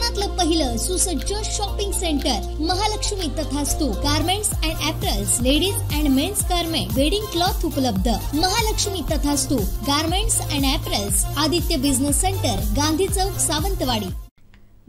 कोकणातलं पहिलं सुसज्ज shopping centre Mahalakshmi Tathastu garments and apparels, ladies and men's garment, wedding cloth उपलब्ध. Mahalakshmi Tathastu garments and apparels, Aditya business centre, Gandhi Chowk, Sawantwadi.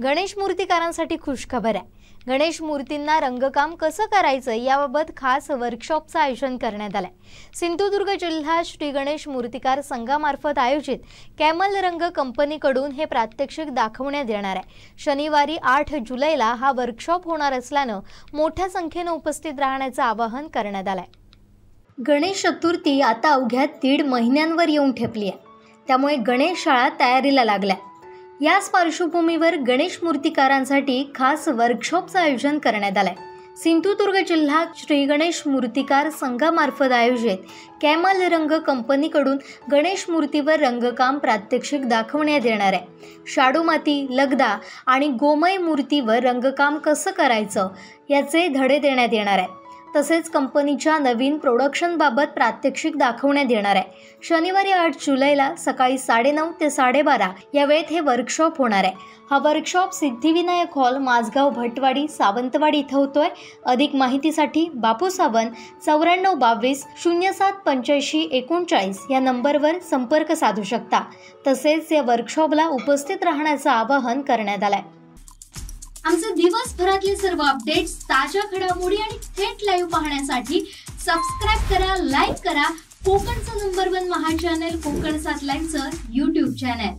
Ganesh मूर्तिकारांसाठी खुशखबर आहे. गणेश मूर्तींना रंगकाम कसं करायचं याबाबत खास वर्कशॉपचं आयोजन करण्यात आलंय. सिंधुदुर्ग जिल्हा श्री गणेश मूर्तिकार संघामार्फत आयोजित कॅमल रंग कंपनीकडून हे प्रात्यक्षिक दाखवण्यात येणार आहे. शनिवारी 8 जुलैला हा वर्कशॉप होणार असल्यानं मोठ्या संख्येने उपस्थित राहण्याचं आवाहन करण्यात आलंय. गणेश चतुर्थी आता अवघ्या 1.5 महिन्यांवर येऊन ठेपली आहे. त्यामुळे गणेश शाळा तयारीला लागल्या. याच पार्श्वभूमीवर गणेश मूर्तिकारांसाठी खास वर्कशॉपचं आयोजन करण्यात आलंय. सिंधुदुर्ग जिल्हा श्री गणेश मूर्तिकार संघामार्फत आयोजित कॅमल रंग कंपनीकडून गणेश मूर्तीवर रंगकाम प्रात्यक्षिक दाखवण्यात येणार आहे. शाडू माती, लगदा आणि गोमय मूर्तीवर रंगकाम कसं करायचं याचे धडे देण्यात येणार आहे. तसेच कंपनीच्या नवीन प्रोडक्शनबाबत प्रात्यक्षिक दाखवण्यात येणार आहे. शनिवारी 8 जुलैला सकाळी 9:30 ते 12:30 या वेळेत हे वर्कशॉप होणार आहे. हा वर्कशॉप सिद्धिविनायक हॉल, माझगाव, भटवाडी, सावंतवाडी इथं होतोय. अधिक माहितीसाठी बापू सावंत 9422 0785 39 या नंबरवर संपर्क साधू शकता. तसेच या वर्कशॉपला उपस्थित राहण्याचं आवाहन करण्यात आलंय. आमचे दिवसभरातले सर्व अपडेट्स, ताज्या घडामोडी आणि थेट लाईव्ह पाहण्यासाठी सबस्क्राईब करा, लाईक करा कोकणचं नंबर 1 महा चॅनल कोकण 7 लाईव्हचं YouTube चॅनल.